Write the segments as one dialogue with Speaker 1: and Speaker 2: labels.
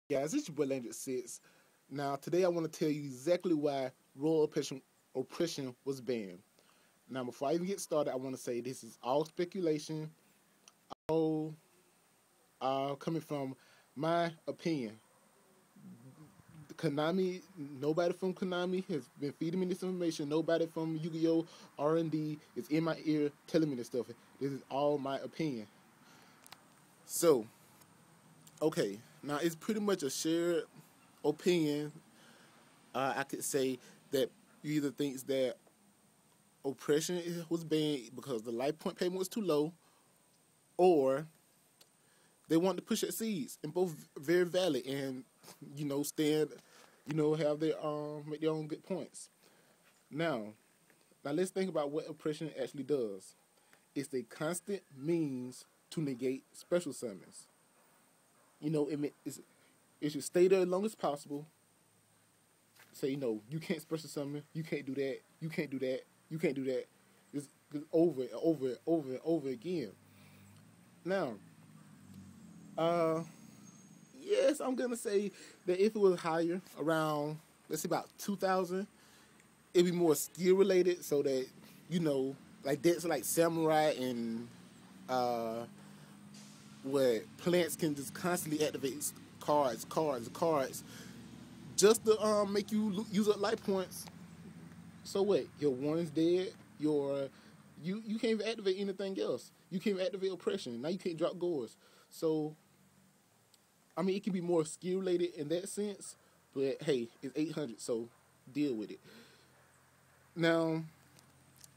Speaker 1: Guys, it's your boy Landry Six. Now, today I want to tell you exactly why royal oppression was banned. Now, before I even get started, I want to say this is all speculation, all coming from my opinion. Konami, nobody from Konami has been feeding me this information. Nobody from Yu-Gi-Oh! R&D is in my ear telling me this stuff. This is all my opinion. So, okay, now it's pretty much a shared opinion. I could say that you either thinks that oppression was banned because the life point payment was too low, or they want to push at seeds, and both very valid and stand, have their make their own good points. Now, let's think about what oppression actually does. It's a constant means to negate special summons. It should stay there as long as possible. Say, you can't special summon, you can't do that, you can't do that, you can't do that. It's over and over and over and over again. Now, yes, I'm gonna say that if it was higher, around let's say about 2,000, it'd be more skill related, so that like decks like samurai and what plants can just constantly activate cards, just to make you use up life points. So what? Your warning's dead. You can't even activate anything else. You can't even activate oppression. Now you can't drop gores. So I mean, it can be more skill related in that sense. But hey, it's 800, so deal with it. Now,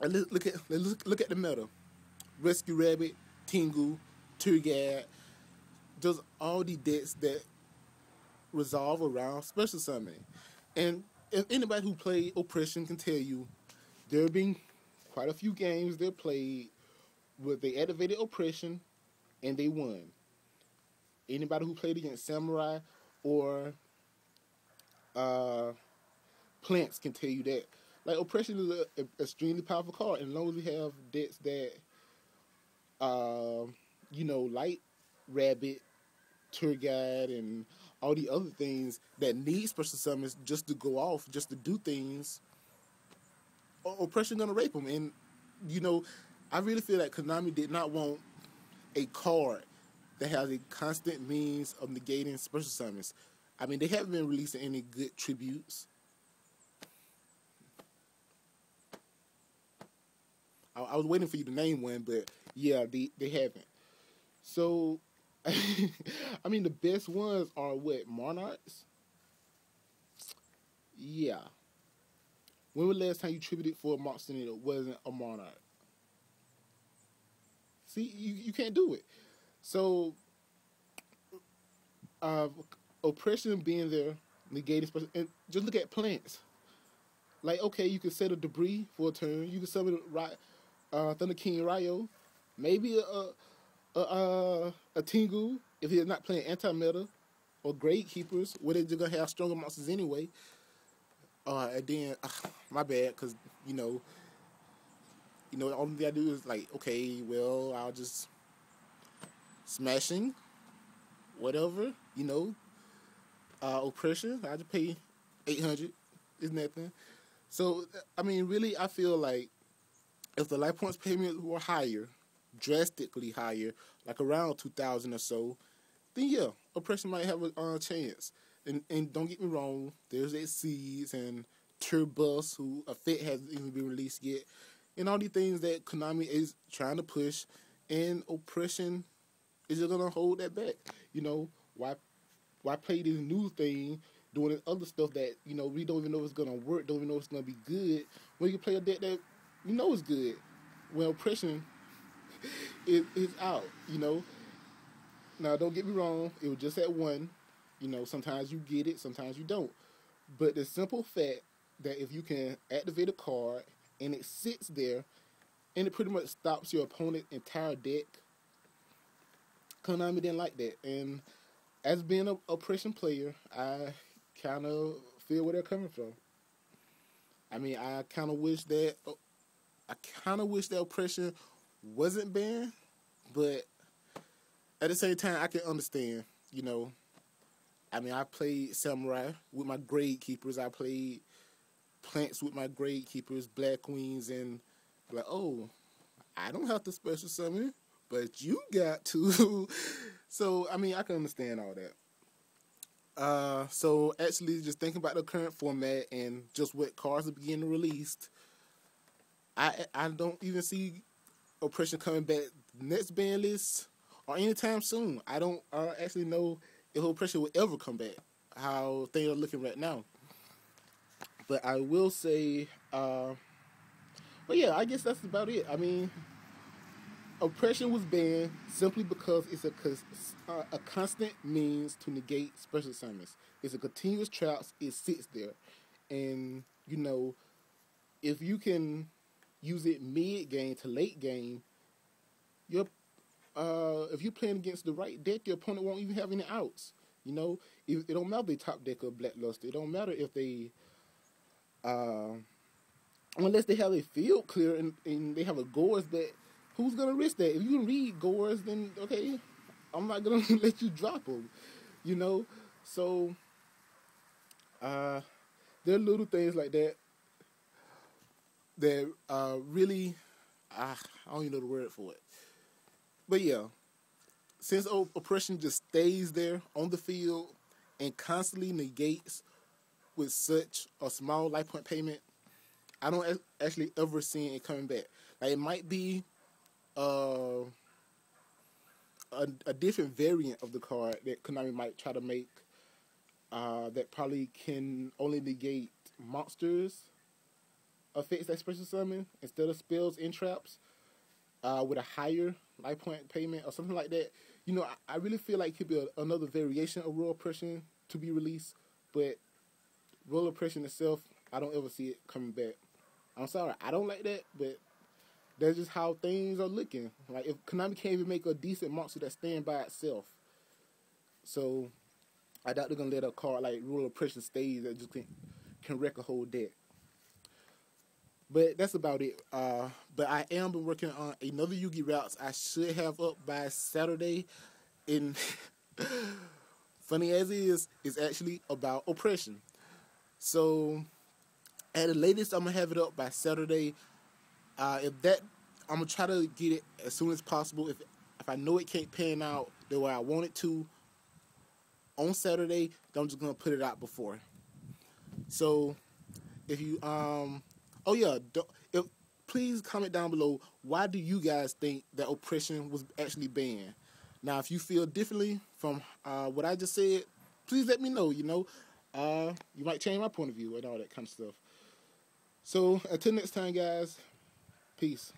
Speaker 1: let's look at the meta. Rescue Rabbit, Tengu, Turgad, just all the decks that resolve around special summoning. And if anybody who played Oppression can tell you, there have been quite a few games they played where they activated Oppression and they won. Anybody who played against Samurai or Plants can tell you that. Like, Oppression is an extremely powerful card, and as long as we have decks that, like Rabbit, Tour Guide, and all the other things that need special summons just to go off, just to do things, Oppression gonna rape them. And I really feel like Konami did not want a card that has a constant means of negating special summons. I mean, they haven't been releasing any good tributes. I was waiting for you to name one, but yeah, they haven't. So, I mean, the best ones are what? Monarchs? Yeah. When was the last time you tributed for a monster that wasn't a Monarch? See, you can't do it. So, uh, oppression being there, negating special, and just look at plants. Like, okay, you can set a debris for a turn. You can summon Thunder King Ryo. Maybe a Tengu if he's not playing anti-meta, or Grade Keepers, where they're just gonna have stronger monsters anyway. And then my bad, cause the only thing I do is like, okay, well, I'll just smashing, whatever, oppression. I just pay 800. Is nothing. So I mean, really, I feel like if the life points payment were higher, drastically higher, like around 2,000 or so, then yeah, oppression might have a chance. And don't get me wrong, there's Seeds and Turbus, who a fit hasn't even been released yet, and all these things that Konami is trying to push, and oppression is just gonna hold that back. Why play this new thing, doing this other stuff that we don't even know if it's gonna work, don't even know if it's gonna be good, when you can play a deck that is good. Well, oppression is out. Now, don't get me wrong, it was just at one. Sometimes you get it, sometimes you don't. But the simple fact that if you can activate a card and it sits there and it pretty much stops your opponent's entire deck, Konami didn't like that. And as being an oppression player, I kind of feel where they're coming from. I mean, I kind of wish that oppression wasn't banned, but at the same time, I can understand, I mean, I played Samurai with my grade keepers. I played Plants with my grade keepers, Black Queens, and like, oh, I don't have to special summon, but you got to. So, I mean, I can understand all that. So actually, just thinking about the current format and just what cards are beginning released, I don't even see Oppression coming back next ban list or anytime soon. I don't actually know if Oppression will ever come back. How things are looking right now. But I will say, but yeah, I guess that's about it. I mean, Oppression was banned simply because it's a constant means to negate special summons. It's a continuous trap. It sits there, and you know, if you can use it mid game to late game, you're if you're playing against the right deck, your opponent won't even have any outs. You know, it don't matter if they top deck or Blackluster. It don't matter if they, unless they have a field clear and they have a Gores, but who's gonna risk that? If you can read Gores, then okay, I'm not gonna let you drop them. You know, so there are little things like that that really, I don't even know the word for it. But yeah, since Oppression just stays there on the field and constantly negates with such a small life point payment, I don't actually ever see it coming back. Like, it might be a different variant of the card that Konami might try to make that probably can only negate monsters effects that special summon instead of spells and traps with a higher life point payment or something like that. You know, I really feel like it could be another variation of Royal Oppression to be released, but Royal Oppression itself, I don't ever see it coming back. I'm sorry, I don't like that, but that's just how things are looking. Like, if Konami can't even make a decent monster that stand by itself, so I doubt they're gonna let a card like Royal Oppression stays that just can wreck a whole deck. But that's about it. But I am been working on another Yu-Gi routes I should have up by Saturday. And funny as it is, it's actually about Oppression. So at the latest, I'm gonna have it up by Saturday. I'm gonna try to get it as soon as possible. If I know it can't pan out the way I want it to on Saturday, then I'm just gonna put it out before. So if you oh yeah, please comment down below, why do you guys think that Oppression was actually banned? Now, if you feel differently from what I just said, please let me know. You know, you might change my point of view and all that kind of stuff. So until next time, guys, peace.